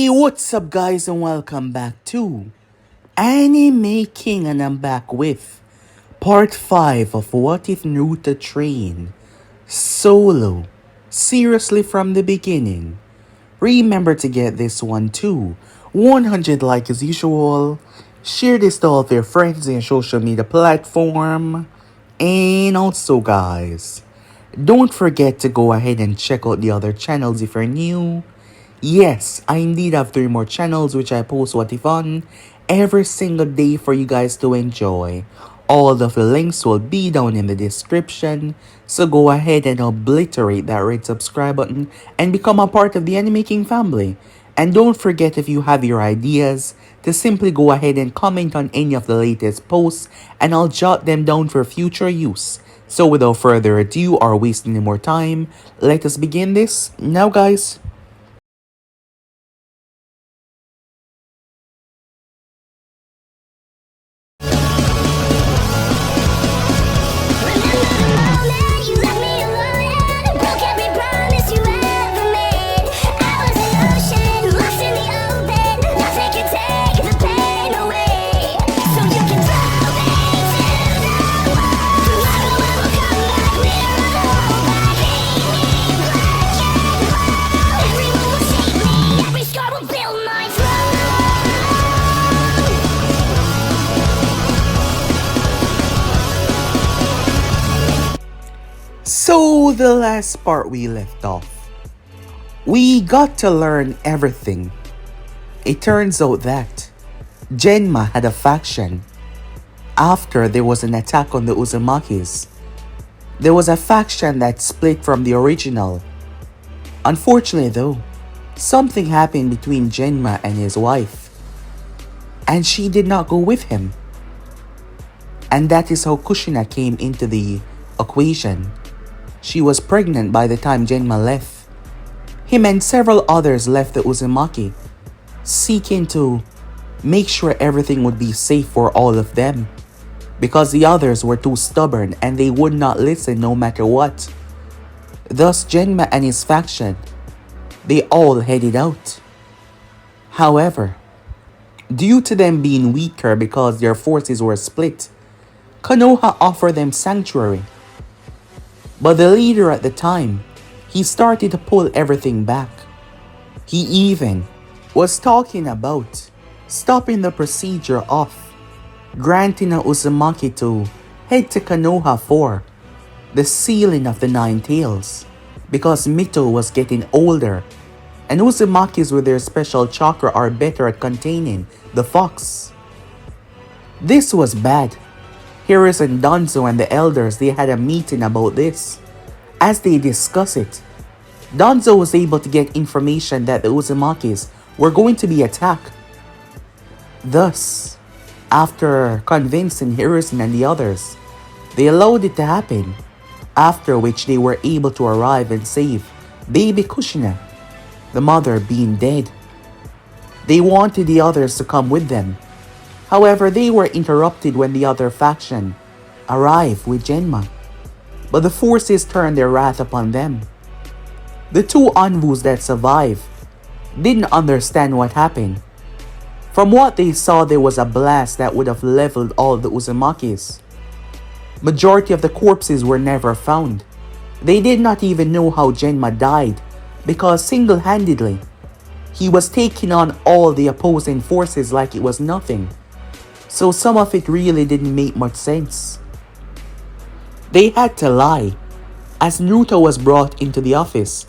Hey, what's up guys and welcome back to Anime King, and I'm back with part 5 of What If Naruto Trained Solo. Seriously from the beginning. Remember to get this one too. 100 like as usual. Share this to all of your friends and social media platform. And also guys, don't forget to go ahead and check out the other channels if you're new. Yes, I indeed have 3 more channels which I post what if on every single day for you guys to enjoy. All of the links will be down in the description, so go ahead and obliterate that red subscribe button and become a part of the Anime King family. And don't forget, if you have your ideas, to simply go ahead and comment on any of the latest posts and I'll jot them down for future use. So without further ado or wasting any more time, let us begin this now guys. So the last part we left off, we got to learn everything. It turns out that Genma had a faction. After there was an attack on the Uzumakis, there was a faction that split from the original. Unfortunately though, something happened between Genma and his wife, and she did not go with him. And that is how Kushina came into the equation. She was pregnant by the time Genma left. Him and several others left the Uzumaki, seeking to make sure everything would be safe for all of them, because the others were too stubborn and they would not listen no matter what. Thus Genma and his faction, they all headed out. However, due to them being weaker because their forces were split, Konoha offered them sanctuary. But the leader at the time, he started to pull everything back. He even was talking about stopping the procedure of granting a Uzumaki to head to Konoha for the sealing of the 9 tails, because Mito was getting older and Uzumakis with their special chakra are better at containing the fox. This was bad. Hirus and Danzo and the elders, they had a meeting about this. As they discuss it, Danzo was able to get information that the Uzumakis were going to be attacked. Thus, after convincing Hiruzen and the others, they allowed it to happen, after which they were able to arrive and save baby Kushina, the mother being dead. They wanted the others to come with them. However, they were interrupted when the other faction arrived with Genma, but the forces turned their wrath upon them. The 2 Anvus that survived didn't understand what happened. From what they saw, there was a blast that would have leveled all the Uzumakis. Majority of the corpses were never found. They did not even know how Genma died, because single-handedly, he was taking on all the opposing forces like it was nothing. So some of it really didn't make much sense. They had to lie. As Naruto was brought into the office,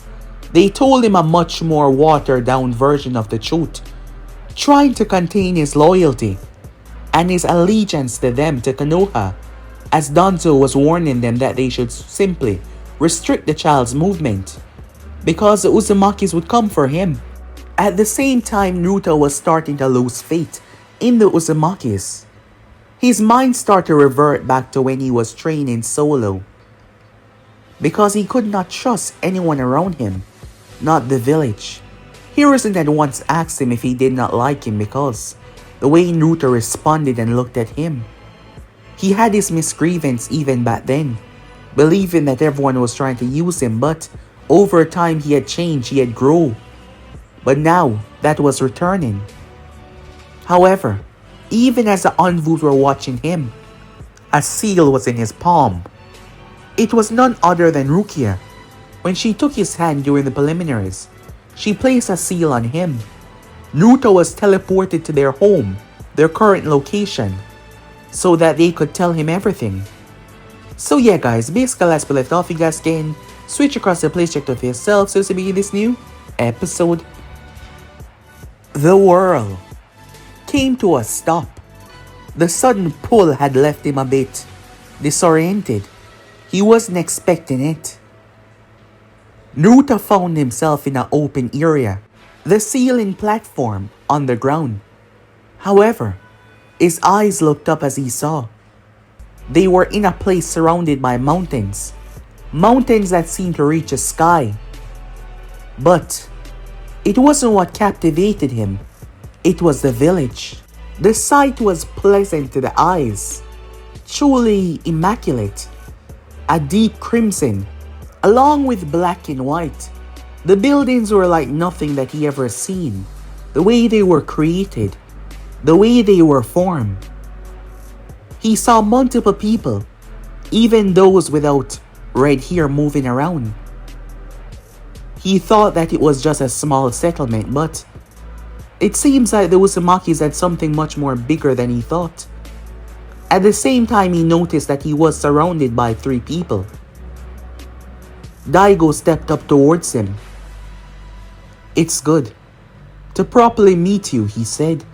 they told him a much more watered down version of the truth, trying to contain his loyalty and his allegiance to them, to Konoha, as Danzo was warning them that they should simply restrict the child's movement, because the Uzumakis would come for him. At the same time, Naruto was starting to lose faith in the Uzumakis. His mind started to revert back to when he was training solo, because he could not trust anyone around him, not the village. Hiruzen had once asked him if he did not like him because the way Naruto responded and looked at him. He had his misgrievance even back then, believing that everyone was trying to use him, but over time he had changed, he had grown. but now that was returning. However, even as the envoys were watching him, a seal was in his palm. It was none other than Rukia. When she took his hand during the preliminaries, she placed a seal on him. Naruto was teleported to their home, their current location, so that they could tell him everything. So yeah guys, basically as we left off, you guys can switch across the place, check it out for yourself so to begin this new episode. The world came to a stop. The sudden pull had left him a bit disoriented. He wasn't expecting it. Naruto found himself in an open area, the ceiling platform on the ground. However, his eyes looked up as he saw. They were in a place surrounded by mountains. Mountains that seemed to reach the sky. But it wasn't what captivated him. It was the village. The sight was pleasant to the eyes. Truly immaculate. A deep crimson, along with black and white. The buildings were like nothing that he ever seen. The way they were created. The way they were formed. He saw multiple people, even those without red hair moving around. He thought that it was just a small settlement, but it seems like the Uzumakis had something much more bigger than he thought. At the same time, he noticed that he was surrounded by 3 people. Daigo stepped up towards him. "It's good to properly meet you," he said.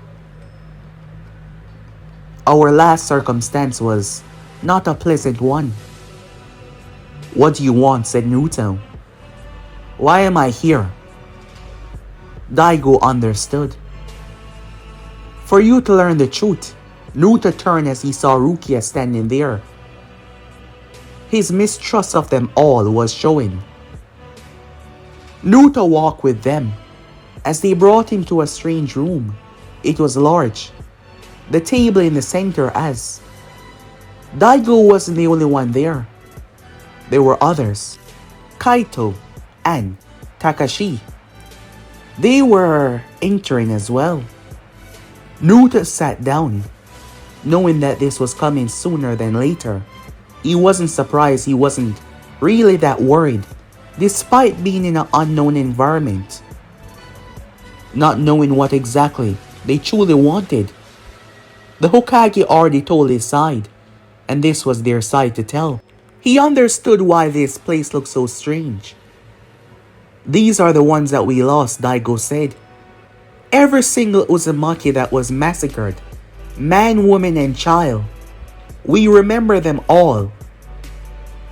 "Our last circumstance was not a pleasant one." "What do you want?" said Naruto. "Why am I here?" Daigo understood. "For you to learn the truth." Naruto turned as he saw Rukia standing there. His mistrust of them all was showing. Naruto walked with them as they brought him to a strange room. It was large, the table in the center as Daigo wasn't the only one there. There were others, Kaito and Takashi. They were entering as well. Naruto sat down, knowing that this was coming sooner than later. He wasn't surprised, he wasn't really that worried, despite being in an unknown environment, not knowing what exactly they truly wanted. The Hokage already told his side, and this was their side to tell. He understood why this place looked so strange. "These are the ones that we lost," Daigo said. "Every single Uzumaki that was massacred, man, woman, and child. We remember them all."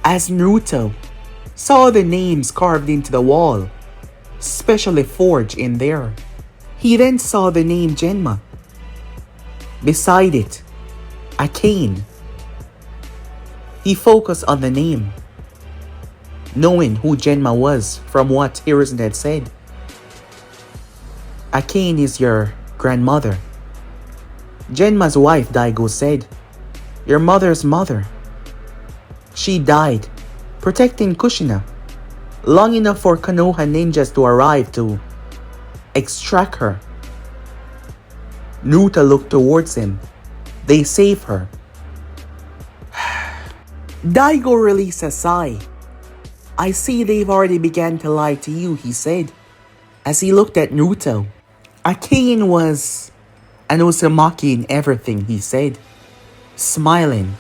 As Naruto saw the names carved into the wall, specially forged in there, he then saw the name Genma. Beside it, a cane. He focused on the name, knowing who Genma was from what Hiruzen had said. "Akane is your grandmother." "Genma's wife," Daigo said. "Your mother's mother. She died protecting Kushina long enough for Konoha ninjas to arrive to extract her." Naruto looked towards him. "They saved her." Daigo released a sigh. "I see they've already begun to lie to you," he said, as he looked at Naruto. "Akane was an Uzumaki in everything," he said, smiling.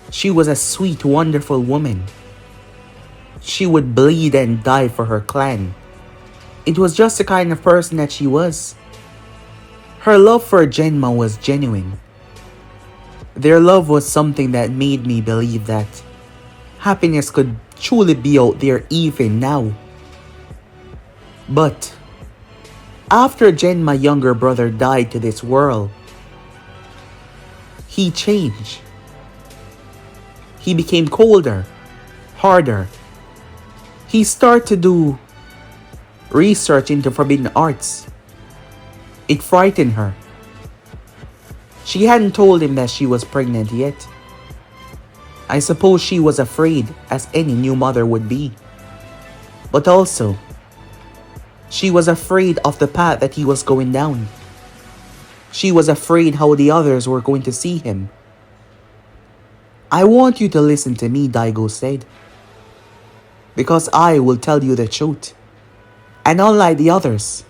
"She was a sweet, wonderful woman. She would bleed and die for her clan. It was just the kind of person that she was. Her love for Genma was genuine. Their love was something that made me believe that happiness could truly be out there even now. But after Genma's younger brother died to this world, he changed. He became colder, harder. He started to do research into forbidden arts. It frightened her. She hadn't told him that she was pregnant yet. I suppose she was afraid, as any new mother would be. But also, She was afraid of the path that he was going down. She was afraid how the others were going to see him. I want you to listen to me, Daigo said, because I will tell you the truth. And unlike the others,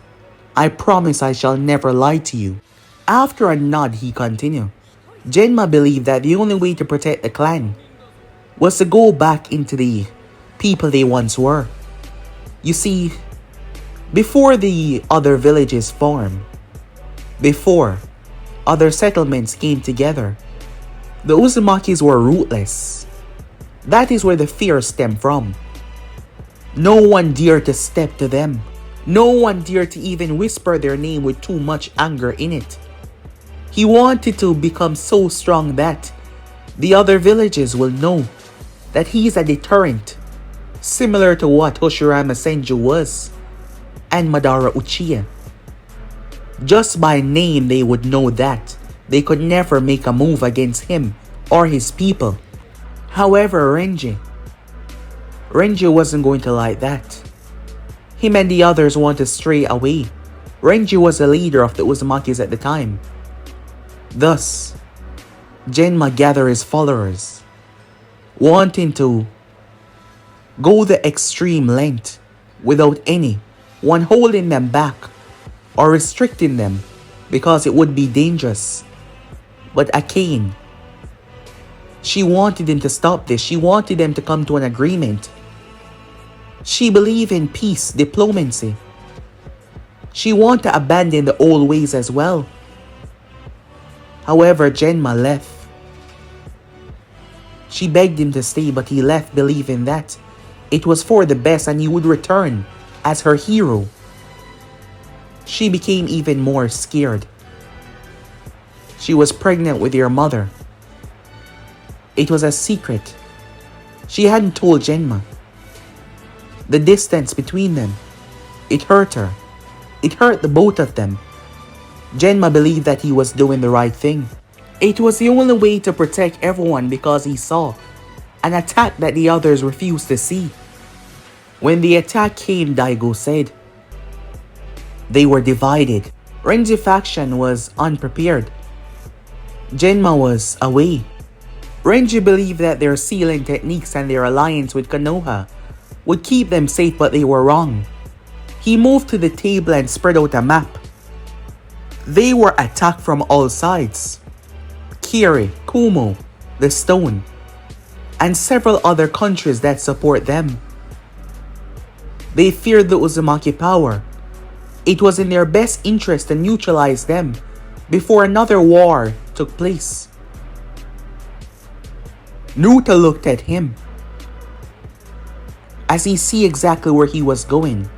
I promise I shall never lie to you. After a nod, he continued. Genma believed that the only way to protect the clan was to go back into the people they once were. You see, before the other villages formed, before other settlements came together, the Uzumakis were ruthless. That is where the fear stemmed from. No one dared to step to them. No one dared to even whisper their name with too much anger in it. He wanted to become so strong that the other villages will know that he is a deterrent, similar to what Hoshirama Senju was and Madara Uchiha. Just by name they would know that they could never make a move against him or his people. However, Renji wasn't going to like that. Him and the others wanted to stray away. Renji was the leader of the Uzumakis at the time. Thus, Genma gathered his followers, wanting to go the extreme length without anyone holding them back or restricting them because it would be dangerous. But Akane, she wanted him to stop this. She wanted them to come to an agreement. She believed in peace, diplomacy. She wanted to abandon the old ways as well. However, Genma left. She begged him to stay, but he left believing that it was for the best and he would return as her hero. She became even more scared. She was pregnant with your mother. It was a secret. She hadn't told Genma. The distance between them, it hurt her. It hurt the both of them. Genma believed that he was doing the right thing. It was the only way to protect everyone because he saw an attack that the others refused to see. When the attack came, Daigo said, they were divided. Renji faction was unprepared. Genma was away. Renji believed that their sealing techniques and their alliance with Konoha would keep them safe, but they were wrong. He moved to the table and spread out a map. They were attacked from all sides. Kiri, Kumo, the Stone, and several other countries that support them. They feared the Uzumaki power. It was in their best interest to neutralize them before another war took place. Naruto looked at him as he see exactly where he was going.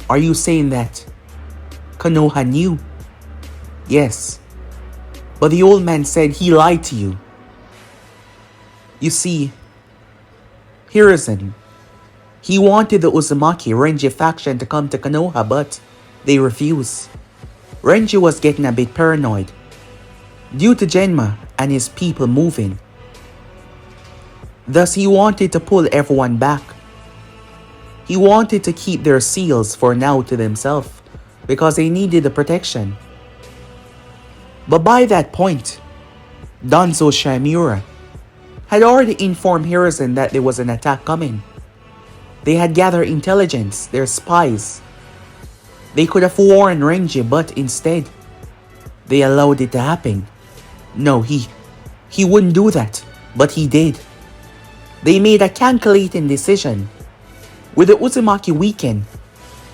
Are you saying that Konoha knew? Yes. But the old man said he lied to you. You see, Hiruzen, he wanted the Uzumaki Renji faction to come to Konoha, but they refused. Renji was getting a bit paranoid due to Genma and his people moving. Thus, he wanted to pull everyone back. He wanted to keep their seals for now to themselves because they needed the protection. But by that point, Danzo Shamura had already informed Hiruzen that there was an attack coming. They had gathered intelligence, their spies. They could have warned Renji, but instead, they allowed it to happen. No, he wouldn't do that, but he did. They made a calculating decision. With the Uzumaki weakened,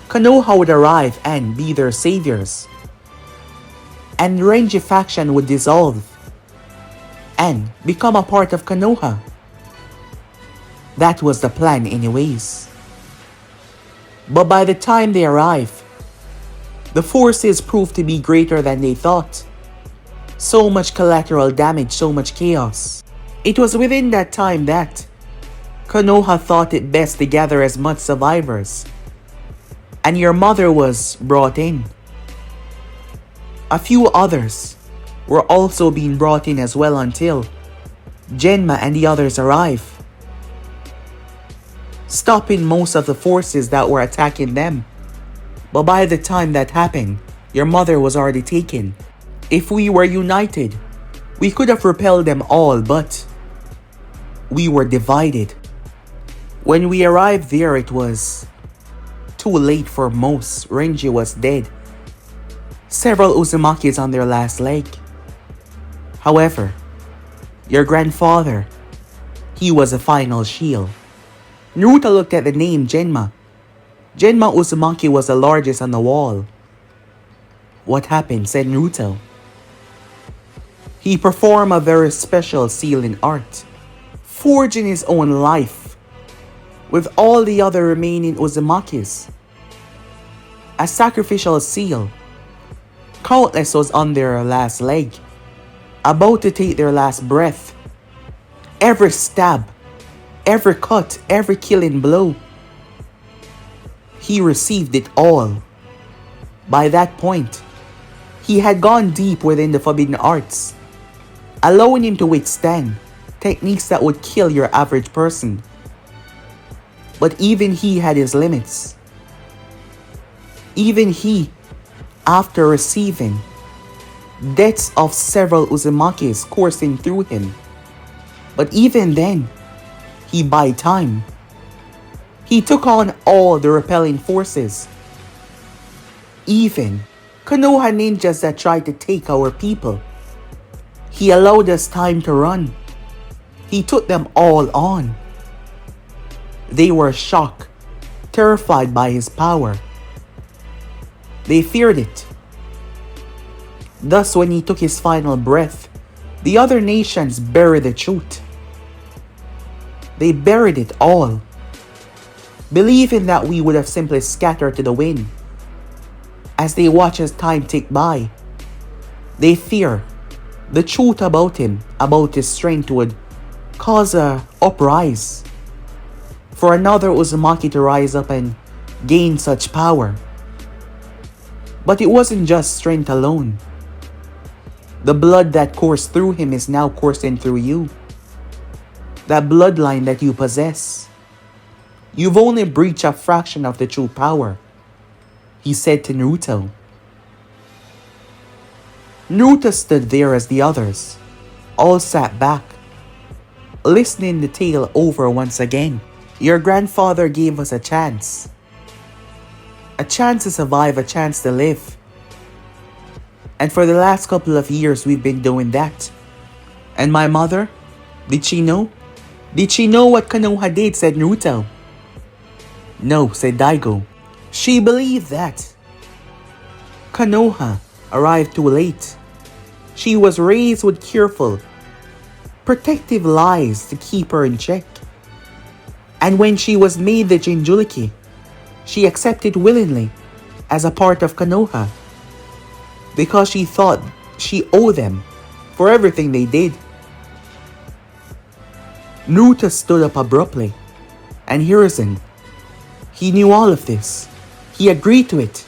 Konoha would arrive and be their saviors. And Renji faction would dissolve and become a part of Konoha. That was the plan anyways. But by the time they arrived, the forces proved to be greater than they thought. So much collateral damage, so much chaos. It was within that time that Konoha thought it best to gather as much survivors. And your mother was brought in. A few others were also being brought in as well until Genma and the others arrived, stopping most of the forces that were attacking them. But by the time that happened, your mother was already taken. If we were united, we could have repelled them all, but we were divided. When we arrived there, it was too late for most. Renji was dead. Several Uzumakis on their last leg. However, your grandfather, he was a final shield. Naruto looked at the name Genma. Genma Uzumaki was the largest on the wall. What happened? Said Naruto. He performed a very special seal in art, forging his own life with all the other remaining Uzumakis. A sacrificial seal. Countless was on their last leg, about to take their last breath. Every stab, every cut, every killing blow, he received it all. By that point, he had gone deep within the forbidden arts, allowing him to withstand techniques that would kill your average person. But even he had his limits. Even he, after receiving deaths of several Uzumakis coursing through him, but even then, he bided time. He took on all the repelling forces. Even Konoha ninjas that tried to take our people. He allowed us time to run. He took them all on. They were shocked, terrified by his power. They feared it. Thus, when he took his final breath, the other nations buried the truth. They buried it all, believing that we would have simply scattered to the wind. As they watch as time tick by, they fear the truth about him, about his strength would cause a uprise. For another Uzumaki to rise up and gain such power. But it wasn't just strength alone. The blood that coursed through him is now coursing through you. That bloodline that you possess. You've only breached a fraction of the true power, he said to Naruto. Naruto stood there as the others all sat back, listening the tale over once again. Your grandfather gave us a chance. A chance to survive, a chance to live. And for the last couple of years, we've been doing that. And my mother? Did she know? Did she know what Konoha did? Said Naruto. No, said Daigo. She believed that Konoha arrived too late. She was raised with careful, protective lies to keep her in check. And when she was made the Jinchuriki, she accepted willingly as a part of Konoha because she thought she owed them for everything they did. Naruto stood up abruptly, and Hiruzen, he knew all of this. He agreed to it.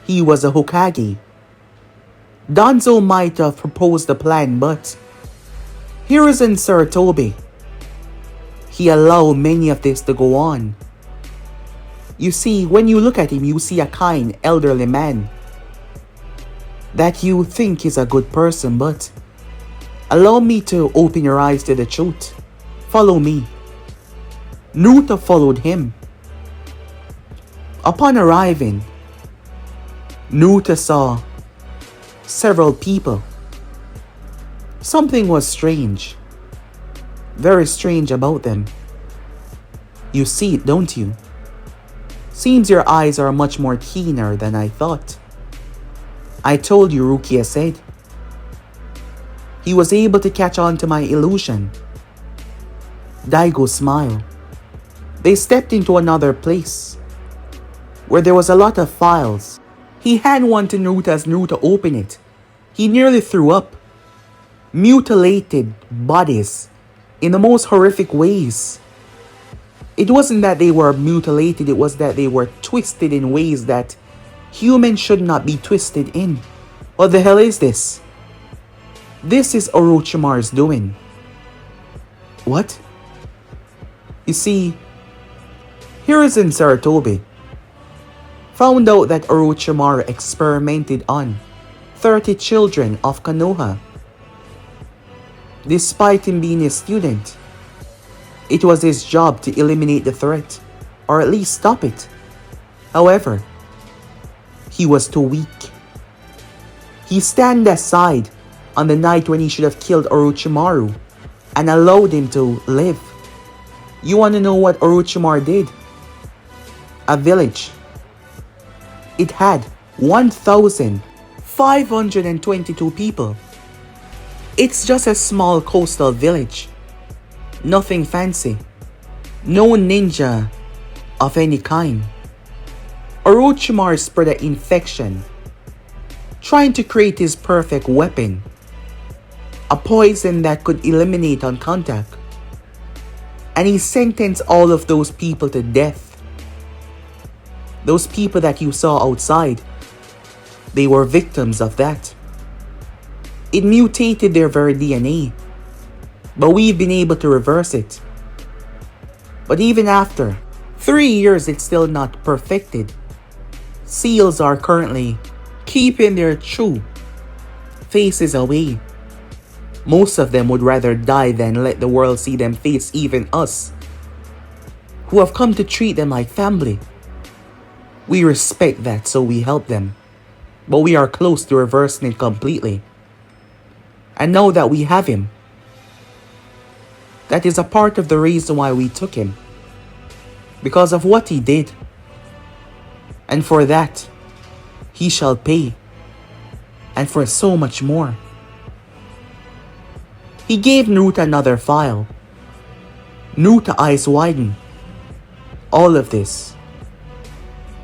He was a Hokage. Danzo might have proposed the plan, but Hiruzen Sarutobi, he allowed many of this to go on. You see, when you look at him, you see a kind, elderly man that you think is a good person, but allow me to open your eyes to the truth. Follow me. Naruto followed him. Upon arriving, Naruto saw several people. Something was strange. Very strange about them. You see it, don't you? Seems your eyes are much more keener than I thought. I told you, Rukia said. He was able to catch on to my illusion. Daigo smiled. They stepped into another place, where there was a lot of files. He handed one to Naruto as Naruto opened it. He nearly threw up. Mutilated bodies in the most horrific ways. It wasn't that they were mutilated, it was that they were twisted in ways that humans should not be twisted in. What the hell is this? This is Orochimaru's doing. What? You see, Hiruzen Sarutobi, found out that Orochimaru experimented on 30 children of Konoha. Despite him being a student, it was his job to eliminate the threat, or at least stop it. However, he was too weak. He stand aside on the night when he should have killed Orochimaru and allowed him to live. You want to know what Orochimaru did? A village. It had 1,522 people. It's just a small coastal village. Nothing fancy. No ninja of any kind. Orochimaru spread an infection, trying to create his perfect weapon. A poison that could eliminate on contact. And he sentenced all of those people to death. Those people that you saw outside, they were victims of that. It mutated their very DNA, but we've been able to reverse it. But even after 3 years, it's still not perfected. Seals are currently keeping their true faces away. Most of them would rather die than let the world see them face even us, who have come to treat them like family. We respect that, so we help them. But we are close to reversing it completely. And now that we have him, that is a part of the reason why we took him. Because of what he did. And for that, he shall pay. And for so much more. He gave Naruto another file. Naruto eyes widen. All of this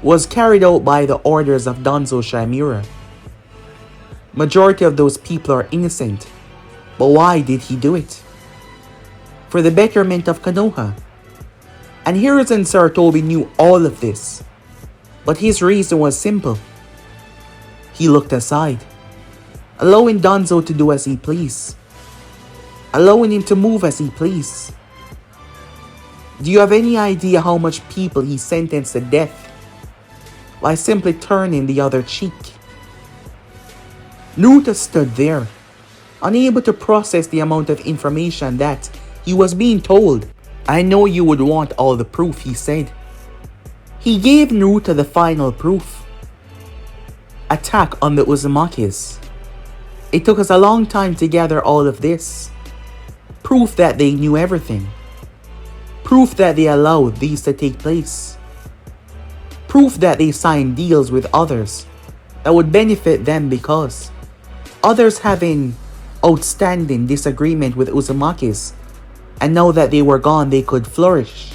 was carried out by the orders of Danzo Shimura. Majority of those people are innocent. But why did he do it? For the betterment of Konoha. And Hiruzen Sarutobi knew all of this. But his reason was simple. He looked aside, allowing Danzo to do as he pleased. Allowing him to move as he pleased. Do you have any idea how much people he sentenced to death by simply turning the other cheek? Naruto stood there, unable to process the amount of information that he was being told. I know you would want all the proof, he said. He gave Naruto the final proof. Attack on the Uzumakis. It took us a long time to gather all of this. Proof that they knew everything. Proof that they allowed these to take place. Proof that they signed deals with others that would benefit them because others having outstanding disagreement with Uzumakis, and now that they were gone, they could flourish.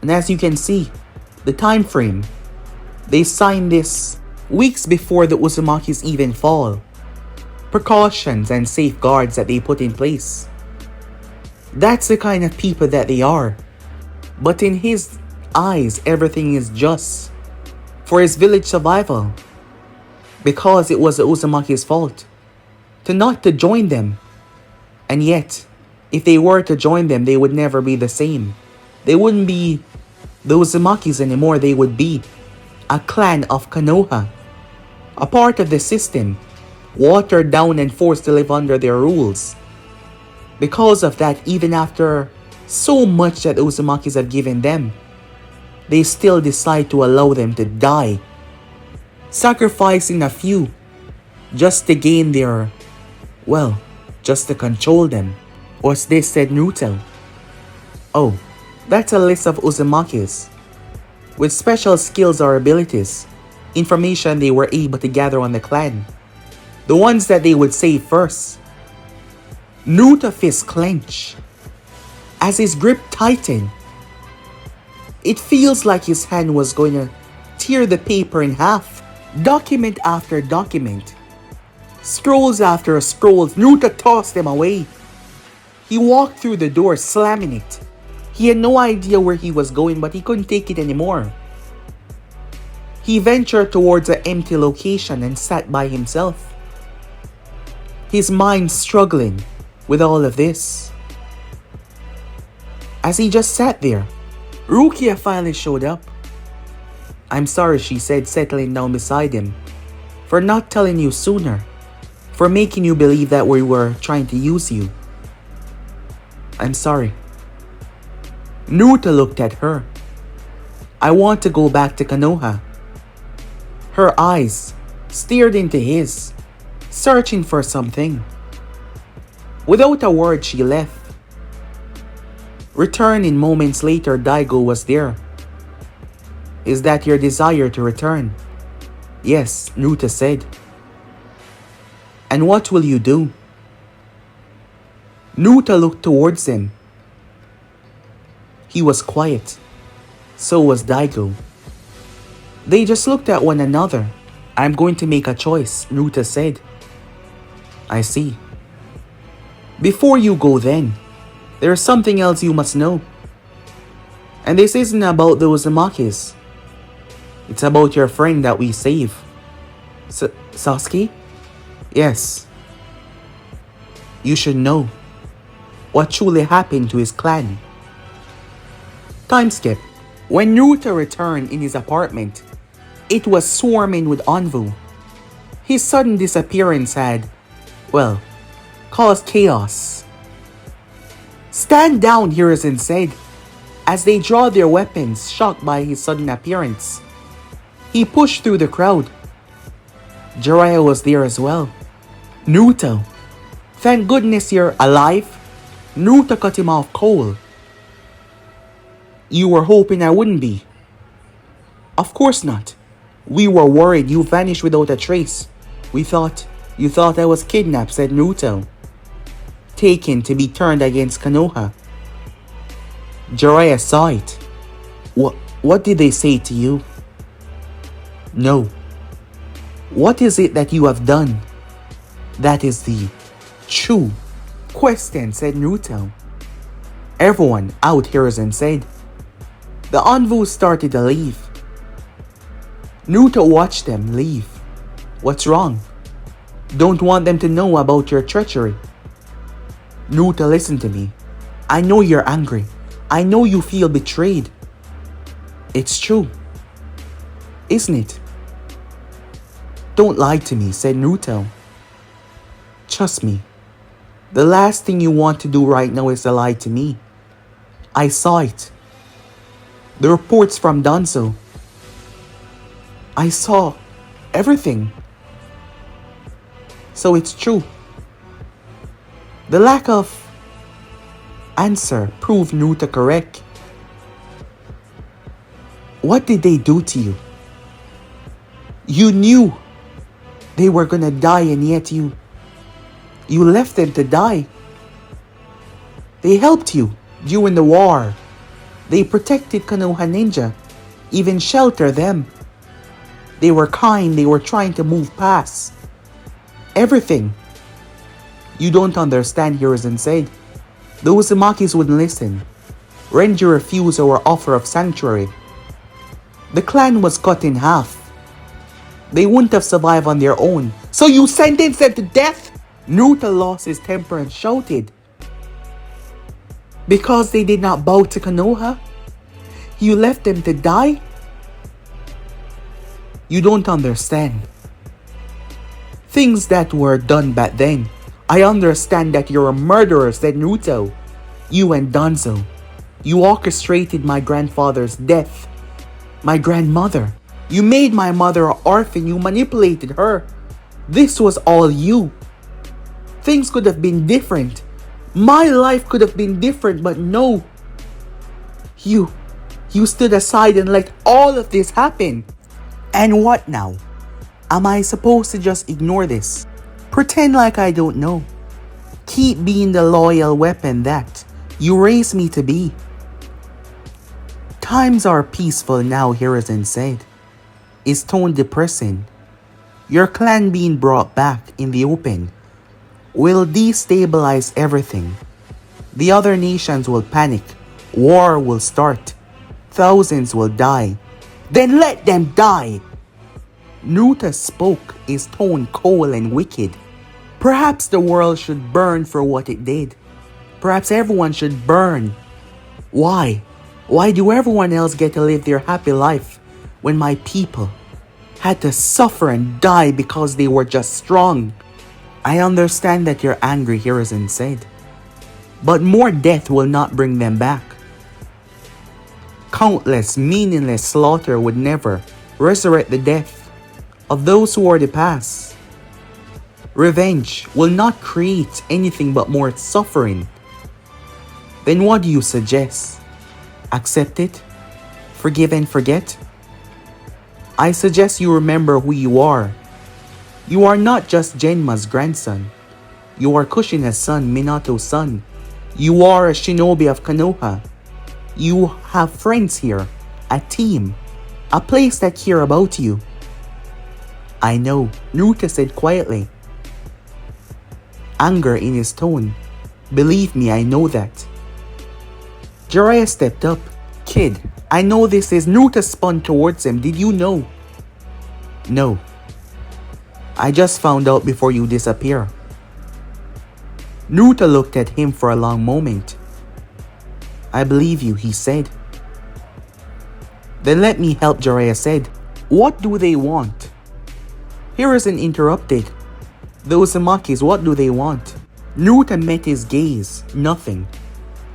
And as you can see, the time frame, they signed this weeks before the Uzumakis even fall. Precautions and safeguards that they put in place. That's the kind of people that they are. But in his eyes, everything is just for his village survival. Because it was the Uzumaki's fault to not to join them. And yet, if they were to join them, they would never be the same. They wouldn't be the Uzumakis anymore. They would be a clan of Konoha. A part of the system, watered down and forced to live under their rules. Because of that, even after so much that the Uzumakis have given them, they still decide to allow them to die, sacrificing a few just to gain their, well, just to control them. Was this, said Naruto? Oh, that's a list of Uzumakis with special skills or abilities, information they were able to gather on the clan, the ones that they would save first. Naruto's fist clenched as his grip tightened. It feels like his hand was going to tear the paper in half. Document after document, scrolls after scrolls, Naruto tossed them away. He walked through the door, slamming it. He had no idea where he was going, but he couldn't take it anymore. He ventured towards an empty location and sat by himself, his mind struggling with all of this. As he just sat there, Rukia finally showed up. I'm sorry, she said, settling down beside him. For not telling you sooner. For making you believe that we were trying to use you. I'm sorry. Naruto looked at her. I want to go back to Konoha. Her eyes stared into his, searching for something. Without a word, she left. Returning moments later, Daigo was there. Is that your desire to return? Yes, Naruto said. And what will you do? Naruto looked towards him. He was quiet. So was Daigo. They just looked at one another. I'm going to make a choice, Naruto said. I see. Before you go then, there's something else you must know. And this isn't about the Uzumakis. It's about your friend that we saved. Sasuke? Yes. You should know what truly happened to his clan. Time skip. When Naruto returned in his apartment, it was swarming with Anvu. His sudden disappearance had, well, caused chaos. Stand down, Hiruzen said, as they draw their weapons, shocked by his sudden appearance. He pushed through the crowd. Jiraiya was there as well. Naruto, thank goodness you're alive. Naruto cut him off cold. You were hoping I wouldn't be. Of course not. We were worried you vanished without a trace. You thought I was kidnapped, said Naruto. Taken to be turned against Konoha. Jiraiya saw it. What did they say to you? No. What is it that you have done? That is the true question, said Naruto. Everyone out, Hiruzen said. The Anvu started to leave. Naruto watched them leave. What's wrong? Don't want them to know about your treachery. Naruto, listen to me. I know you're angry. I know you feel betrayed. It's true. Isn't it? Don't lie to me, said Naruto. Trust me. The last thing you want to do right now is to lie to me. I saw it. The reports from Danzo. I saw everything. So it's true. The lack of answer proved Naruto correct. What did they do to you? You knew they were gonna die and yet you left them to die. They helped you during the war. They protected Konoha Ninja, even shelter them. They were kind, they were trying to move past. Everything. You don't understand, Hiruzen said. The Uzumakis wouldn't listen. Renji refused our offer of sanctuary. The clan was cut in half. They wouldn't have survived on their own. So you sentenced them to death? Naruto lost his temper and shouted. Because they did not bow to Konoha? You left them to die? You don't understand. Things that were done back then. I understand that you're a murderer, said Naruto. You and Danzo. You orchestrated my grandfather's death. My grandmother. You made my mother an orphan. You manipulated her. This was all you. Things could have been different. My life could have been different, but no. You stood aside and let all of this happen. And what now? Am I supposed to just ignore this? Pretend like I don't know? Keep being the loyal weapon that you raised me to be? Times are peaceful now, Hiruzen said. His tone depressing. Your clan being brought back in the open will destabilize everything. The other nations will panic. War will start. Thousands will die. Then let them die! Naruto spoke, his tone cold and wicked. Perhaps the world should burn for what it did. Perhaps everyone should burn. Why? Why do everyone else get to live their happy life? when my people had to suffer and die because they were just strong. I understand that you're angry, Hiruzen said, but more death will not bring them back. Countless, meaningless slaughter would never resurrect the death of those who are the past. Revenge will not create anything but more suffering. Then what do you suggest? Accept it? Forgive and forget? I suggest you remember who you are. You are not just Genma's grandson. You are Kushina's son, Minato's son. You are a shinobi of Konoha. You have friends here, a team, a place that care about you. I know, Naruto said quietly, anger in his tone. Believe me, I know that. Jiraiya stepped up. Kid, I know this is. Naruto spun towards him. Did you know? No. I just found out before you disappear. Naruto looked at him for a long moment. I believe you, he said. Then let me help, Jiraiya said. What do they want? Hiruzen interrupted. The Uzumakis, what do they want? Naruto met his gaze. Nothing.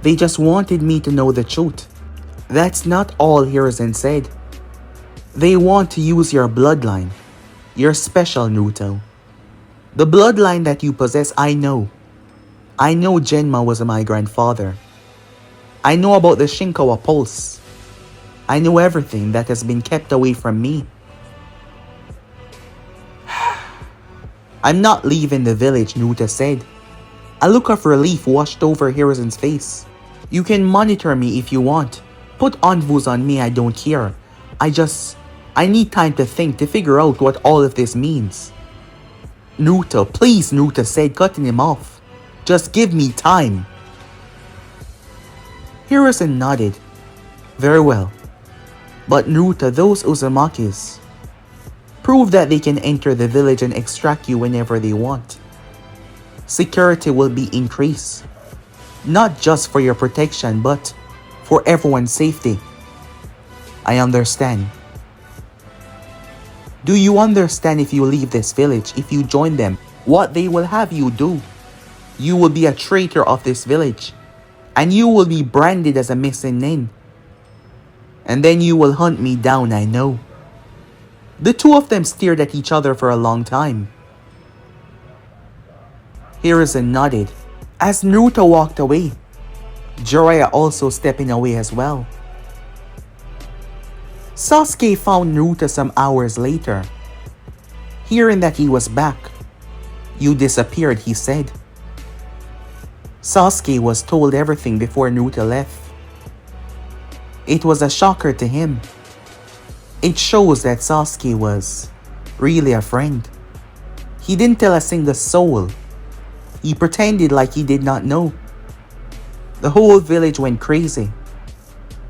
They just wanted me to know the truth. That's not all, Hiruzen said. They want to use your bloodline. You're special, Naruto. The bloodline that you possess, I know. I know Genma was my grandfather. I know about the Shinkawa pulse. I know everything that has been kept away from me. I'm not leaving the village, Naruto said. A look of relief washed over Hiruzen's face. You can monitor me if you want. Put envoys on me, I don't care. I need time to think, to figure out what all of this means. Naruto, please, Naruto said, cutting him off. Just give me time. Hiruzen nodded. Very well. But Naruto, those Uzumakis prove that they can enter the village and extract you whenever they want. Security will be increased. Not just for your protection, but for everyone's safety. I understand. Do you understand if you leave this village, if you join them, what they will have you do? You will be a traitor of this village, and you will be branded as a missing nin. And then you will hunt me down, I know. The two of them stared at each other for a long time. Hiruzen nodded as Naruto walked away, Jiraiya also stepping away as well. Sasuke found Naruto some hours later. Hearing that he was back, you disappeared, he said. Sasuke was told everything before Naruto left. It was a shocker to him. It shows that Sasuke was really a friend. He didn't tell a single soul. He pretended like he did not know. The whole village went crazy.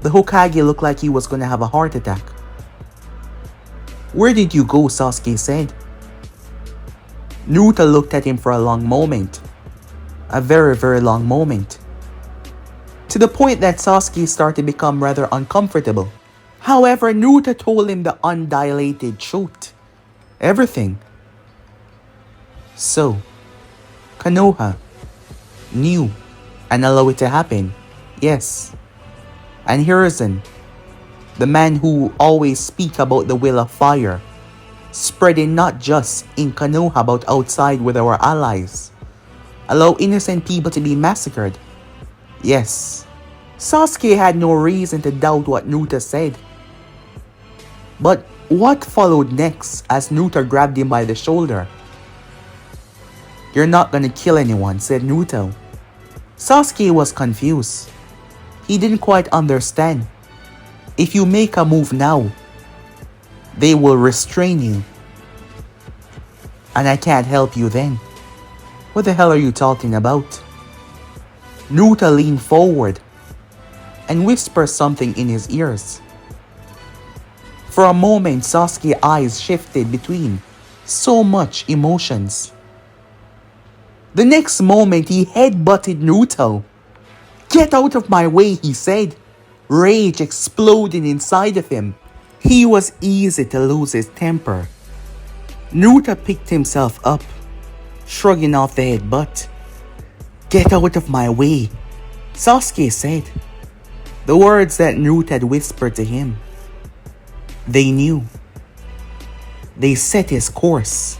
The Hokage looked like he was going to have a heart attack. Where did you go? Sasuke said. Naruto looked at him for a long moment. A very, very long moment. To the point that Sasuke started to become rather uncomfortable. However, Naruto told him the undilated truth. Everything. So, Konoha knew and allowed it to happen. Yes. And Hiruzen, the man who always speaks about the will of fire, spreading not just in Konoha but outside with our allies, allow innocent people to be massacred. Yes, Sasuke had no reason to doubt what Naruto said. But what followed next as Naruto grabbed him by the shoulder? You're not gonna kill anyone, said Naruto. Sasuke was confused. He didn't quite understand. If you make a move now, they will restrain you. And I can't help you then. What the hell are you talking about? Naruto leaned forward and whispered something in his ears. For a moment, Sasuke's eyes shifted between so much emotions. The next moment, he headbutted Naruto. Get out of my way, he said, rage exploding inside of him. He was easy to lose his temper. Naruto picked himself up, shrugging off the headbutt. "Get out of my way," Sasuke said. The words that Naruto had whispered to him. They knew. They set his course.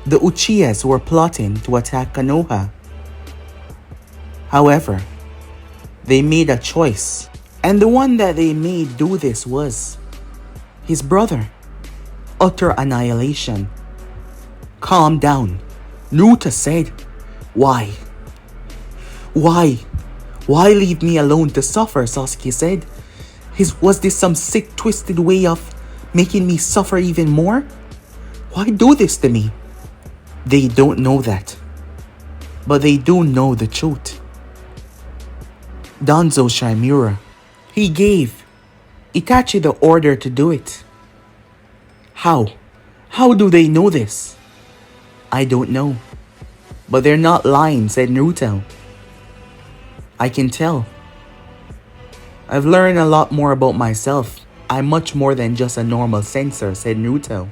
The Uchihas were plotting to attack Konoha. However, they made a choice, and the one that they made do this was his brother. Utter annihilation. "Calm down," Naruto said. Why? Why leave me alone to suffer?" Sasuke said. Was this some sick, twisted way of making me suffer even more? Why do this to me?" They don't know that, but they do know the truth. Danzo Shimura, he gave Itachi the order to do it. How? How do they know this? I don't know, but they're not lying, said Naruto. I can tell. I've learned a lot more about myself. I'm much more than just a normal censor, said Naruto.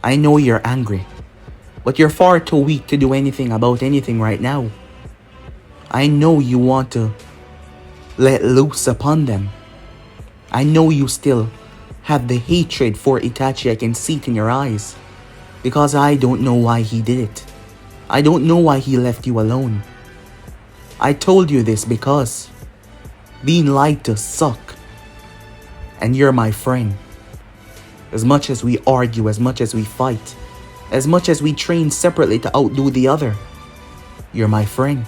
I know you're angry, but you're far too weak to do anything about anything right now. I know you want to let loose upon them. I know you still have the hatred for Itachi. I can see it in your eyes. Because I don't know why he did it. I don't know why he left you alone. I told you this because being lied to suck. And you're my friend. As much as we argue, as much as we fight, as much as we train separately to outdo the other, you're my friend.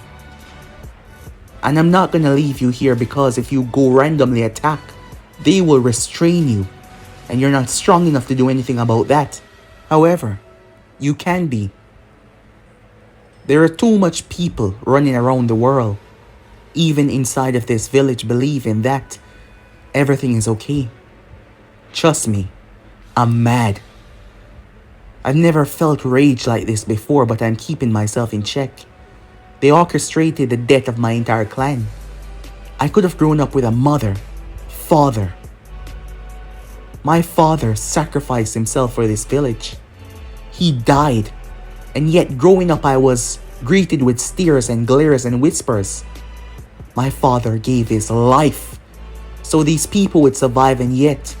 And I'm not gonna leave you here because if you go randomly attack, they will restrain you. And you're not strong enough to do anything about that. However, you can be. There are too much people running around the world, even inside of this village, believing that everything is okay. Trust me, I'm mad. I've never felt rage like this before, but I'm keeping myself in check. They orchestrated the death of my entire clan. I could have grown up with a mother, father. My father sacrificed himself for this village. He died, and yet growing up I was greeted with stares and glares and whispers. My father gave his life so these people would survive, and yet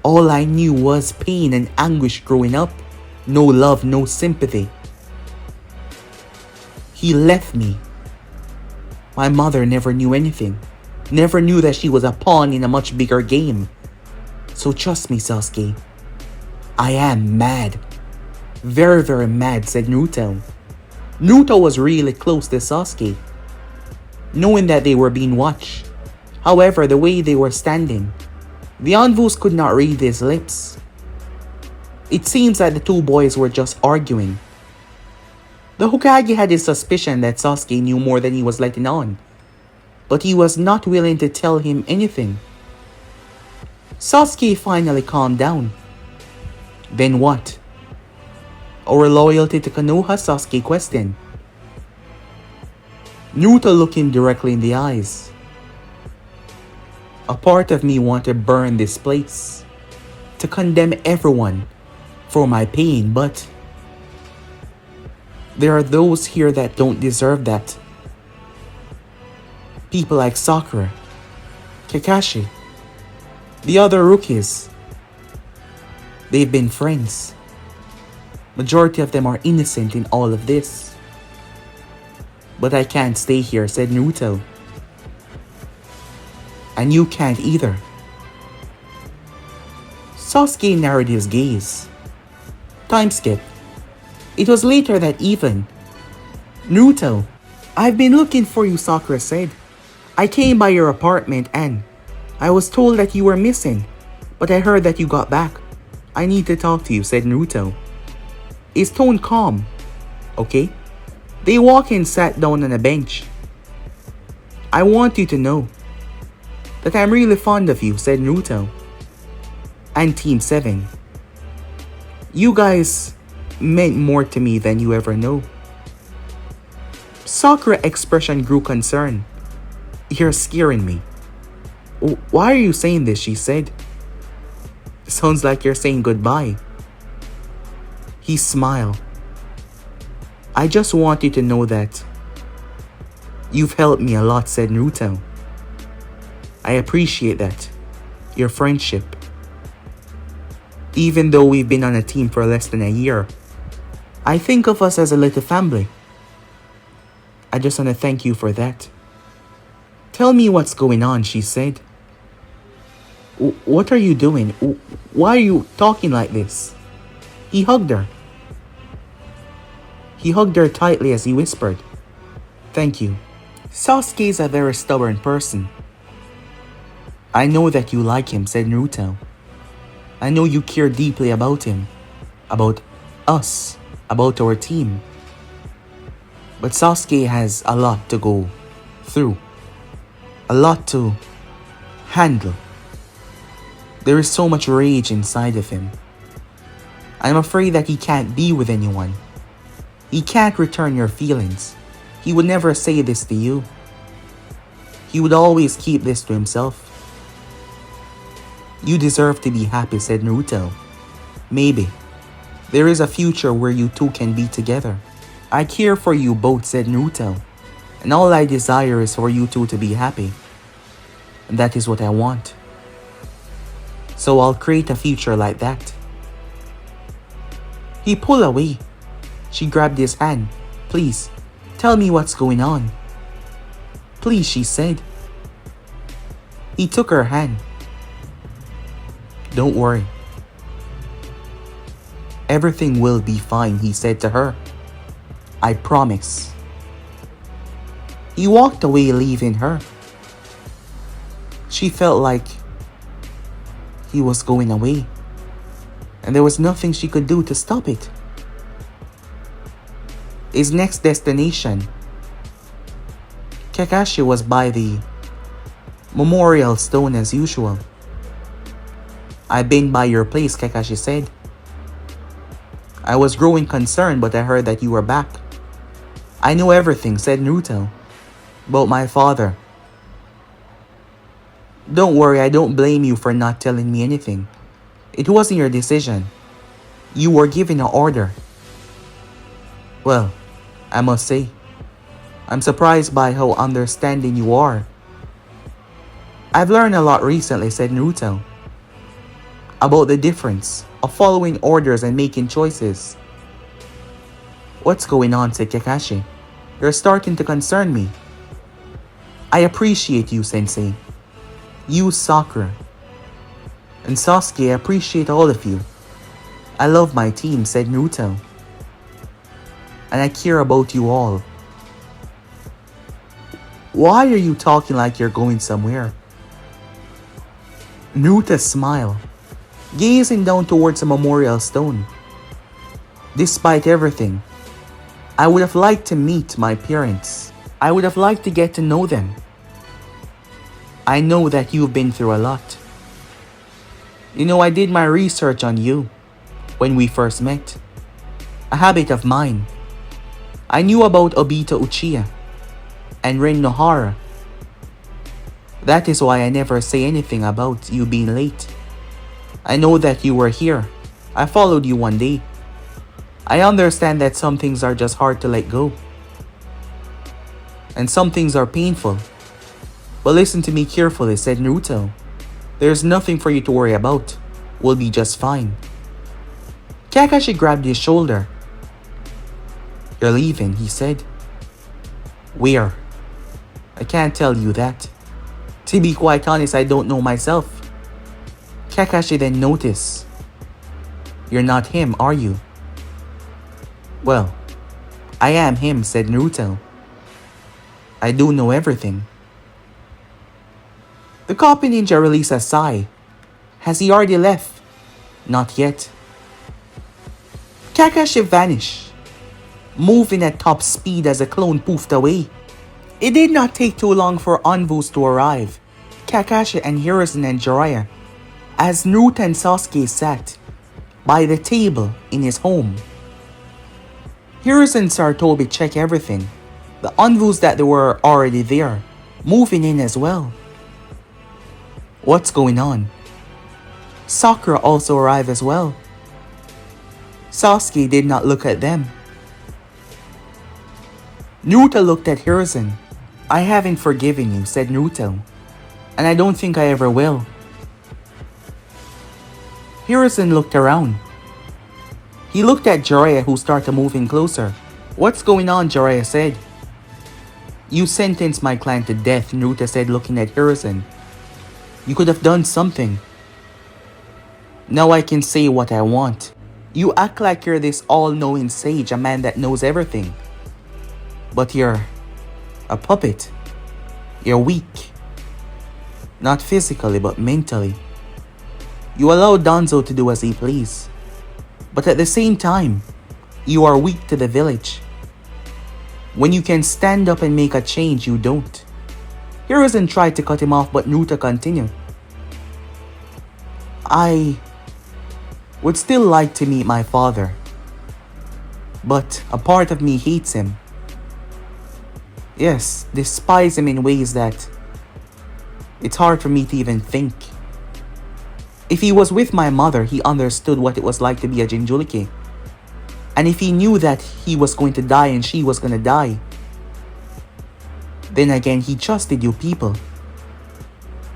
all I knew was pain and anguish growing up. No love, no sympathy. He left me. My mother never knew anything. Never knew that she was a pawn in a much bigger game. So trust me, Sasuke. I am mad. Very, very mad, said Naruto. Naruto was really close to Sasuke, knowing that they were being watched. However, the way they were standing, the Anvus could not read his lips. It seems that the two boys were just arguing. The Hokage had his suspicion that Sasuke knew more than he was letting on, but he was not willing to tell him anything. Sasuke finally calmed down. Then what? Our loyalty to Konoha? Sasuke questioned. Naruto looked him directly in the eyes. A part of me wanted to burn this place, to condemn everyone for my pain, but there are those here that don't deserve that. People like Sakura, Kakashi, the other rookies. They've been friends. Majority of them are innocent in all of this. But I can't stay here, said Naruto. And you can't either. Sasuke narrowed his gaze. Time skip. It was later that evening. Naruto, I've been looking for you, Sakura said. I came by your apartment and I was told that you were missing, but I heard that you got back. I need to talk to you, said Naruto. His tone calm. Okay? They walked in and sat down on a bench. I want you to know that I'm really fond of you, said Naruto. And Team 7. You guys meant more to me than you ever know. Sakura's expression grew concerned. You're scaring me. Why are you saying this? She said. Sounds like you're saying goodbye. He smiled. I just want you to know that you've helped me a lot, said Naruto. I appreciate that. Your friendship. Even though we've been on a team for less than a year, I think of us as a little family. I just want to thank you for that. Tell me what's going on, she said. What are you doing? Why are you talking like this? He hugged her. He hugged her tightly as he whispered, Thank you. Sasuke is a very stubborn person. I know that you like him, said Naruto. I know you care deeply about him, about us, about our team. But Sasuke has a lot to go through, a lot to handle. There is so much rage inside of him. I'm afraid that he can't be with anyone. He can't return your feelings. He would never say this to you. He would always keep this to himself. You deserve to be happy, said Naruto. Maybe. There is a future where you two can be together. I care for you both, said Naruto. And all I desire is for you two to be happy. And that is what I want. So I'll create a future like that. He pulled away. She grabbed his hand. Please, tell me what's going on. Please, she said. He took her hand. Don't worry. Everything will be fine, he said to her. I promise. He walked away, leaving her. She felt like he was going away, and there was nothing she could do to stop it. His next destination, Kakashi, was by the memorial stone as usual. I've been by your place, Kakashi said. I was growing concerned, but I heard that you were back. I know everything, said Naruto, about my father. Don't worry, I don't blame you for not telling me anything. It wasn't your decision. You were given an order. Well, I must say, I'm surprised by how understanding you are. I've learned a lot recently, said Naruto, about the difference of following orders and making choices. What's going on, said Kakashi. You're starting to concern me. I appreciate you, Sensei. You, Sakura, and Sasuke, I appreciate all of you. I love my team, said Naruto. And I care about you all. Why are you talking like you're going somewhere? Naruto smiled, gazing down towards the memorial stone. Despite everything, I would have liked to meet my parents. I would have liked to get to know them. I know that you've been through a lot. You know, I did my research on you when we first met. A habit of mine. I knew about Obito Uchiha and Rin Nohara. That is why I never say anything about you being late. I know that you were here. I followed you one day. I understand that some things are just hard to let go. And some things are painful. But listen to me carefully, said Naruto. There's nothing for you to worry about. We'll be just fine. Kakashi grabbed his shoulder. You're leaving, he said. Where? I can't tell you that. To be quite honest, I don't know myself. Kakashi then noticed. You're not him, are you? Well, I am him, said Naruto. I do know everything. The copy ninja released a sigh. Has he already left? Not yet. Kakashi vanished, moving at top speed as the clone poofed away. It did not take too long for envoys to arrive. Kakashi and Hiruzen and Jiraiya, as Naruto and Sasuke sat by the table in his home. Hiruzen and Sarutobi checked everything. The envoys that were already there, moving in as well. What's going on? Sakura also arrived as well. Sasuke did not look at them. Naruto looked at Hiruzen. I haven't forgiven you, said Naruto. And I don't think I ever will. Hiruzen looked around. He looked at Jiraiya, who started moving closer. What's going on, Jiraiya said. You sentenced my clan to death, Naruto said, looking at Hiruzen. You could have done something. Now I can say what I want. You act like you're this all-knowing sage, a man that knows everything. But you're a puppet. You're weak. Not physically, but mentally. You allow Danzo to do as he please. But at the same time, you are weak to the village. When you can stand up and make a change, you don't. Hiruzen tried to cut him off, but Naruto continued. I would still like to meet my father. But a part of me hates him. Yes, despise him in ways that it's hard for me to even think. If he was with my mother, he understood what it was like to be a Jinchuriki. And if he knew that he was going to die and she was going to die, then again, he trusted you people.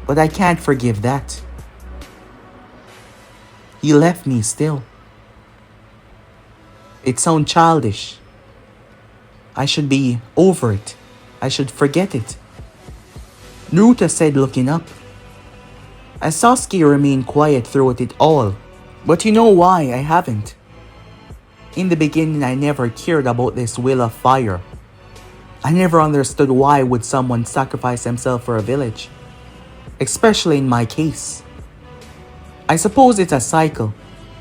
But I can't forgive that. He left me still. It sounds childish. I should be over it. I should forget it. Naruto said, looking up. As Sasuke remained quiet throughout it all. But you know why I haven't? In the beginning, I never cared about this will of fire. I never understood why would someone sacrifice himself for a village. Especially in my case. I suppose it's a cycle.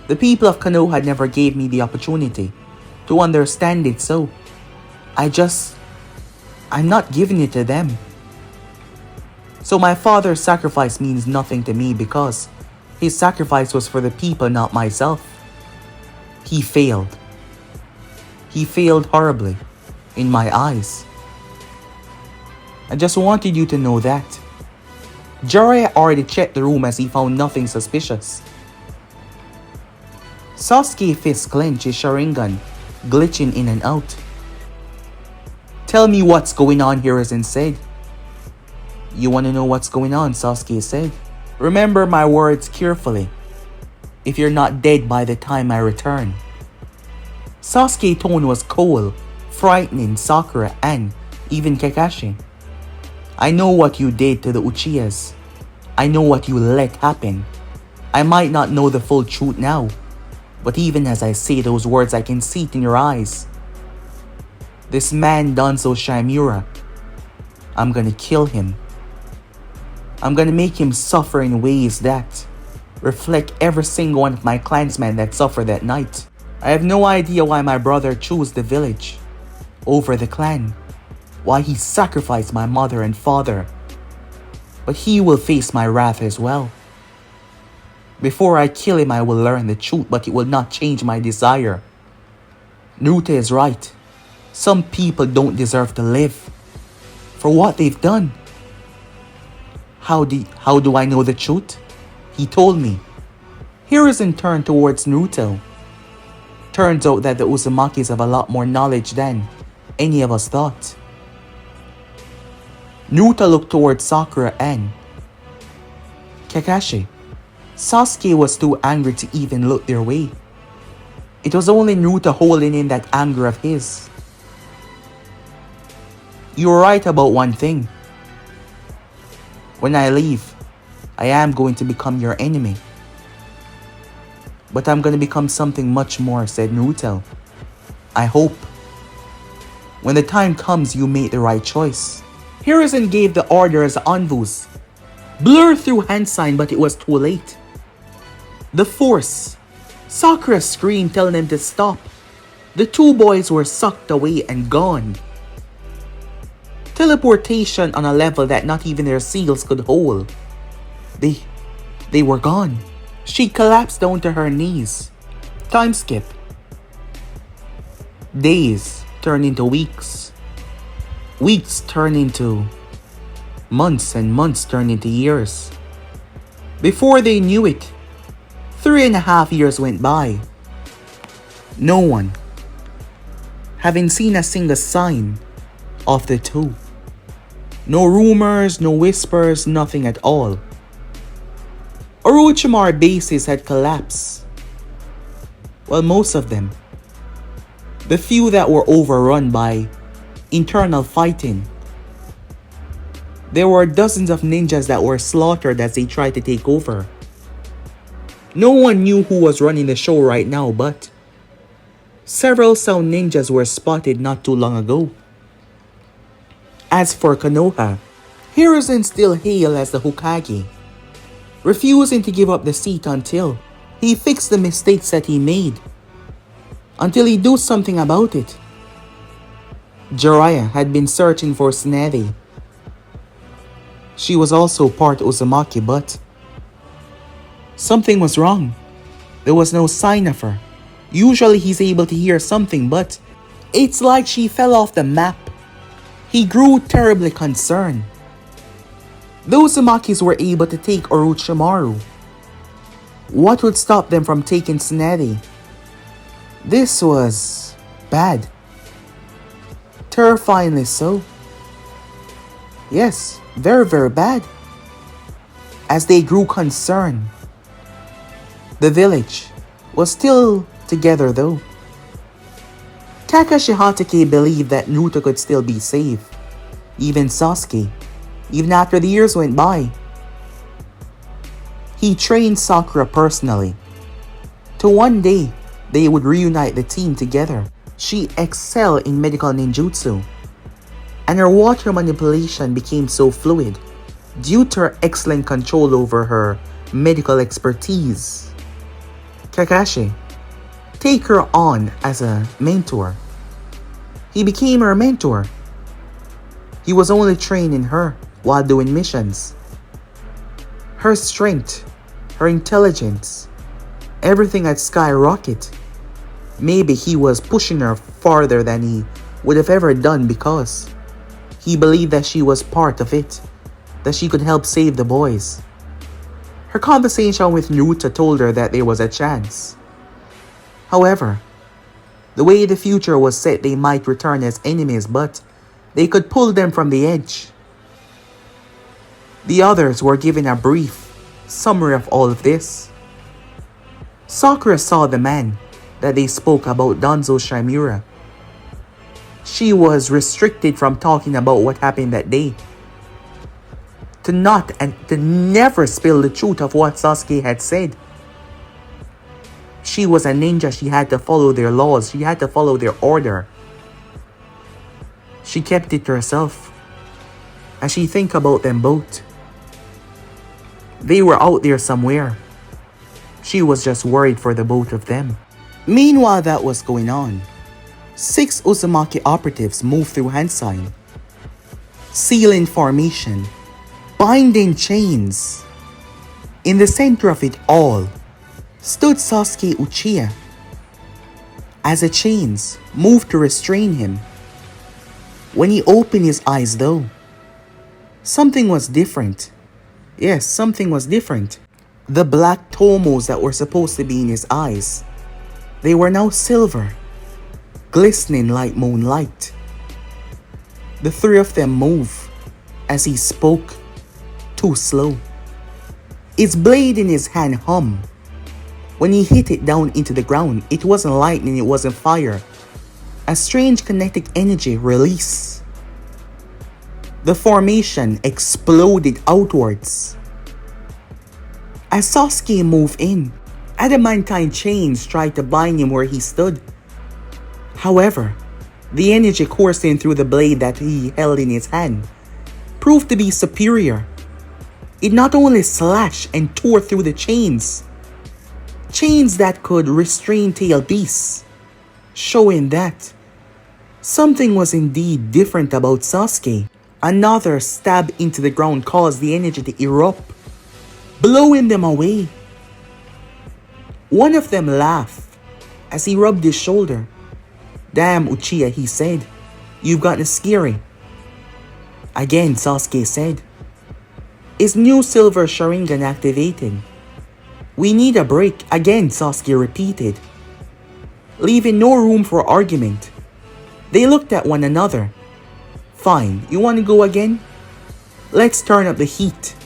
The people of Konoha never gave me the opportunity to understand it, so I'm not giving it to them. So my father's sacrifice means nothing to me because his sacrifice was for the people, not myself. He failed. He failed horribly in my eyes. I just wanted you to know that. Jiraiya already checked the room as he found nothing suspicious. Sasuke's fist clenched, his Sharingan glitching in and out. Tell me what's going on, Hiruzen said. You want to know what's going on, Sasuke said. Remember my words carefully, if you're not dead by the time I return. Sasuke's tone was cold, frightening Sakura and even Kakashi. I know what you did to the Uchihas. I know what you let happen. I might not know the full truth now, but even as I say those words, I can see it in your eyes. This man Danzo Shimura, I'm gonna kill him. I'm gonna make him suffer in ways that reflect every single one of my clansmen that suffered that night. I have no idea why my brother chose the village over the clan. Why he sacrificed my mother and father. But he will face my wrath as well. Before I kill him, I will learn the truth, but it will not change my desire. Naruto is right. Some people don't deserve to live for what they've done. How do I know the truth? He told me. Hiruzen turned towards Naruto. Turns out that the Uzumakis have a lot more knowledge than any of us thought. Naruto looked towards Sakura and Kakashi. Sasuke was too angry to even look their way. It was only Naruto holding in that anger of his. You're right about one thing. When I leave, I am going to become your enemy. But I'm going to become something much more, said Naruto. I hope. When the time comes, you make the right choice. Hiruzen gave the order as Anvus blurred through hand sign, but it was too late. The force. Sakura screamed, telling them to stop. The two boys were sucked away and gone. Teleportation on a level that not even their seals could hold. They were gone. She collapsed down to her knees. Time skip. Days turned into weeks. Weeks turned into months, and months turned into years. Before they knew it, 3.5 years went by. No one having seen a single sign of the two. No rumors, no whispers, nothing at all. Orochimaru bases had collapsed. Well, most of them. The few that were overrun by internal fighting. There were dozens of ninjas that were slaughtered as they tried to take over. No one knew who was running the show right now, but several sound ninjas were spotted not too long ago. As for Konoha, Hiruzen still hailed as the Hokage, refusing to give up the seat until he fixed the mistakes that he made, until he do something about it. Jiraiya had been searching for Tsunade. She was also part Uzumaki, but something was wrong. There was no sign of her. Usually he's able to hear something, but it's like she fell off the map. He grew terribly concerned. The Uzumakis were able to take Orochimaru. What would stop them from taking Tsunade? This was bad. Terrifyingly so. Yes, very, very bad. As they grew concerned, the village was still together though. Kakashi Hatake believed that Naruto could still be safe. Even Sasuke, even after the years went by. He trained Sakura personally. To one day, they would reunite the team together. She excelled in medical ninjutsu, and her water manipulation became so fluid due to her excellent control over her medical expertise. Kakashi take her on as a mentor. He became her mentor. He was only training her while doing missions. Her strength, her intelligence, everything had skyrocketed. Maybe he was pushing her farther than he would have ever done because he believed that she was part of it, that she could help save the boys. Her conversation with Naruto told her that there was a chance. However, the way the future was set, they might return as enemies, but they could pull them from the edge. The others were given a brief summary of all of this. Sakura saw the man that they spoke about, Danzo Shimura. She was restricted from talking about what happened that day. To not and to never spill the truth of what Sasuke had said. She was a ninja. She had to follow their laws. She had to follow their order. She kept it to herself. As she think about them both. They were out there somewhere. She was just worried for the both of them. Meanwhile that was going on, 6 Uzumaki operatives moved through Hansai, sealing formation, binding chains. In the center of it all stood Sasuke Uchiha. As the chains moved to restrain him, when he opened his eyes though, something was different. Yes, something was different. The black tomos that were supposed to be in his eyes, they were now silver, glistening like moonlight. The 3 of them moved as he spoke, too slow. His blade in his hand hummed. When he hit it down into the ground, it wasn't lightning, it wasn't fire. A strange kinetic energy released. The formation exploded outwards. As Sasuke moved in, adamantine chains tried to bind him where he stood. However, the energy coursing through the blade that he held in his hand proved to be superior. It not only slashed and tore through the chains that could restrain tail beasts, showing that something was indeed different about Sasuke. Another stab into the ground caused the energy to erupt, blowing them away. One of them laughed as he rubbed his shoulder. "Damn, Uchiha," he said. "You've gotten scary." Again, Sasuke said, Is new silver Sharingan activated? We need a break, again, Sasuke repeated, leaving no room for argument. They looked at one another. Fine, you want to go again? Let's turn up the heat.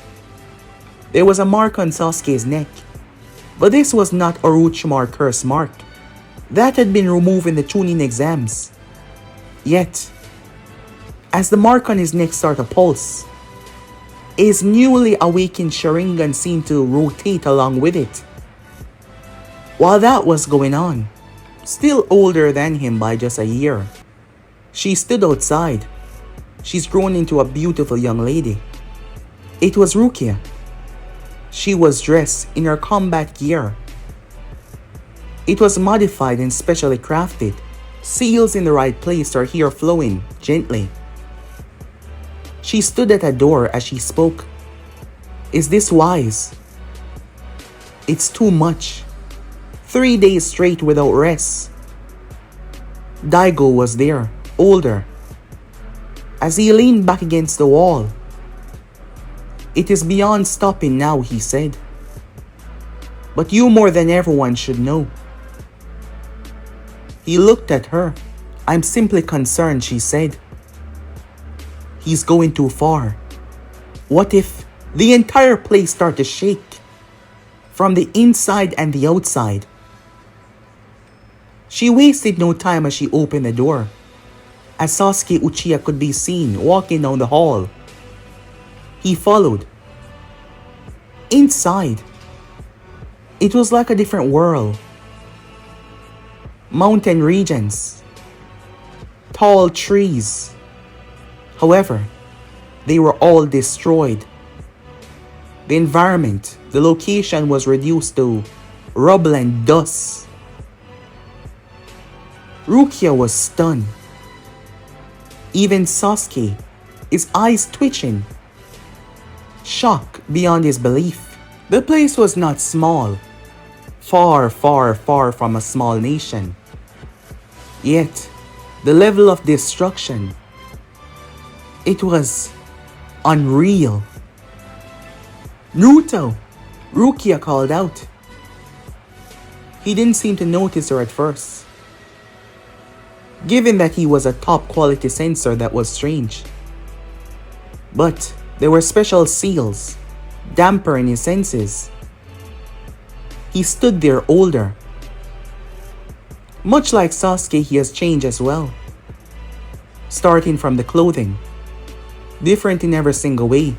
There was a mark on Sasuke's neck, but this was not Orochimaru curse mark. That had been removed in the Chunin exams. Yet, as the mark on his neck started to pulse, his newly awakened Sharingan seemed to rotate along with it. While that was going on, still older than him by just a year, she stood outside. She's grown into a beautiful young lady. It was Rukia. She was dressed in her combat gear. It was modified and specially crafted. Seals in the right place, her hair flowing gently. She stood at a door as she spoke. Is this wise? It's too much. 3 days straight without rest. Daigo was there, older. As he leaned back against the wall. It is beyond stopping now, he said. But you more than everyone should know. He looked at her. I'm simply concerned, she said. He's going too far. What if the entire place started to shake? From the inside and the outside. She wasted no time as she opened the door. As Sasuke Uchiha could be seen walking down the hall. He followed. Inside, it was like a different world. Mountain regions. Tall trees. However, they were all destroyed. The environment, the location was reduced to rubble and dust. Rukia was stunned. Even Sasuke, his eyes twitching. Shock beyond his belief. The place was not small. Far, far, far from a small nation. Yet, the level of destruction, it was unreal. Naruto, Rukia called out. He didn't seem to notice her at first. Given that he was a top quality sensor, that was strange. But there were special seals, dampering his senses. He stood there older. Much like Sasuke, he has changed as well. Starting from the clothing. Different in every single way.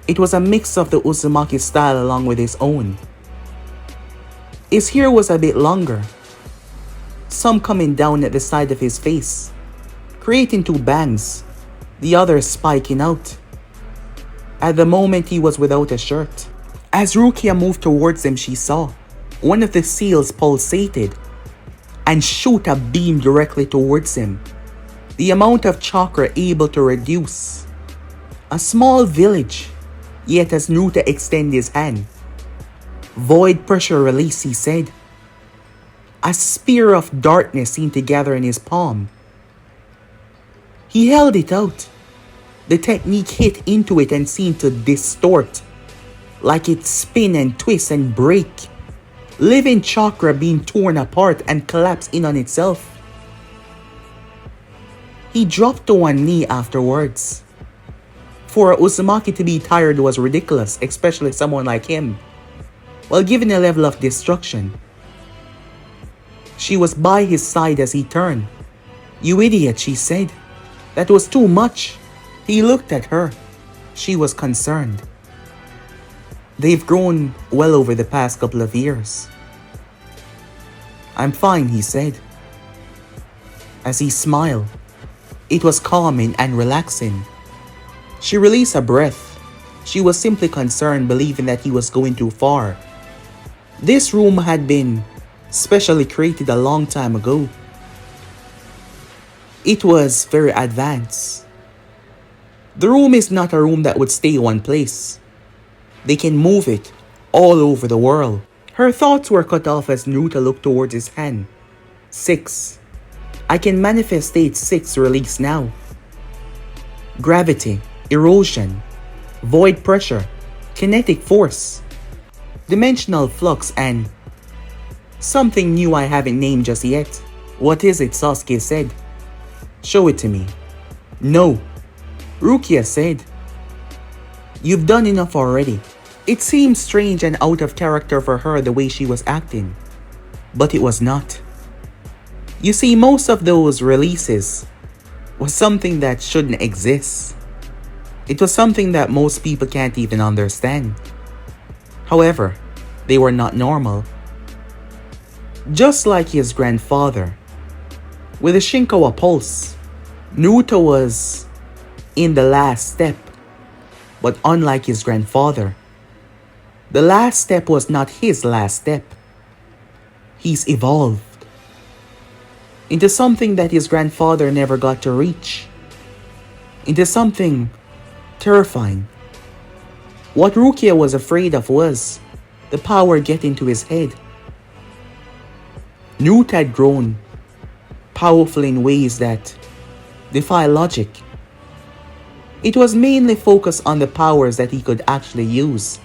It was a mix of the Uzumaki style along with his own. His hair was a bit longer. Some coming down at the side of his face, creating two bangs, the other spiking out. At the moment he was without a shirt. As Rukia moved towards him, she saw one of the seals pulsated and shoot a beam directly towards him. The amount of chakra able to reduce. A small village, yet as Naruto extended his hand. Void pressure release, he said. A spear of darkness seemed to gather in his palm. He held it out. The technique hit into it and seemed to distort, like it spin and twist and break. Living chakra being torn apart and collapse in on itself. He dropped to one knee afterwards. For Uzumaki to be tired was ridiculous, especially someone like him. While given the level of destruction. She was by his side as he turned. You idiot, she said. That was too much. He looked at her. She was concerned. They've grown well over the past couple of years. I'm fine, he said. As he smiled, it was calming and relaxing. She released a breath. She was simply concerned, believing that he was going too far. This room had been specially created a long time ago. It was very advanced. The room is not a room that would stay one place. They can move it all over the world. Her thoughts were cut off as Naruto looked towards his hand. 6. I can manifest state 6 release now. Gravity, erosion, void pressure, kinetic force, dimensional flux, and something new I haven't named just yet. What is it? Sasuke said. Show it to me. No, Rukia said. You've done enough already. It seemed strange and out of character for her the way she was acting, but it was not. You see, most of those releases was something that shouldn't exist. It was something that most people can't even understand. However, they were not normal. Just like his grandfather, with the Shinkawa pulse, Naruto was in the last step. But unlike his grandfather, the last step was not his last step. He's evolved into something that his grandfather never got to reach. Into something terrifying. What Rukia was afraid of was the power getting to his head. Naruto had grown powerful in ways that defy logic. It was mainly focused on the powers that he could actually use.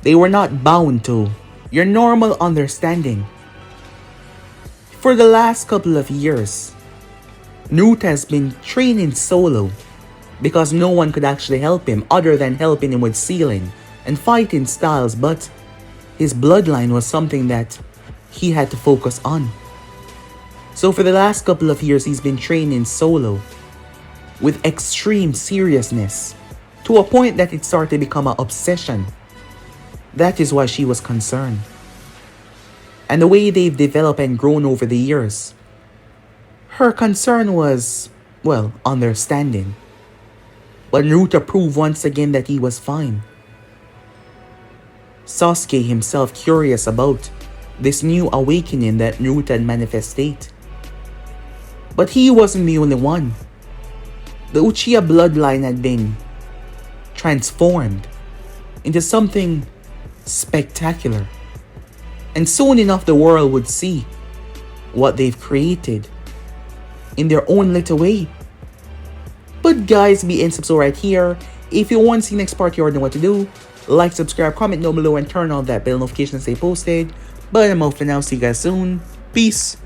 They were not bound to your normal understanding. For the last couple of years, Naruto has been training solo because no one could actually help him other than helping him with sealing and fighting styles, but his bloodline was something that he had to focus on. So for the last couple of years, he's been training solo with extreme seriousness to a point that it started to become an obsession. That is why she was concerned. And the way they've developed and grown over the years, her concern was, well, understanding. But Naruto proved once again that he was fine. Sasuke himself curious about this new awakening that Naruto had manifested. But he wasn't the only one. The Uchiha bloodline had been transformed into something spectacular. And soon enough the world would see what they've created in their own little way. But guys, be in subscribe right here. If you want to see the next part, you already know what to do. Like, subscribe, comment down below, and turn on that bell notification to stay posted. But I'm out for now. See you guys soon. Peace.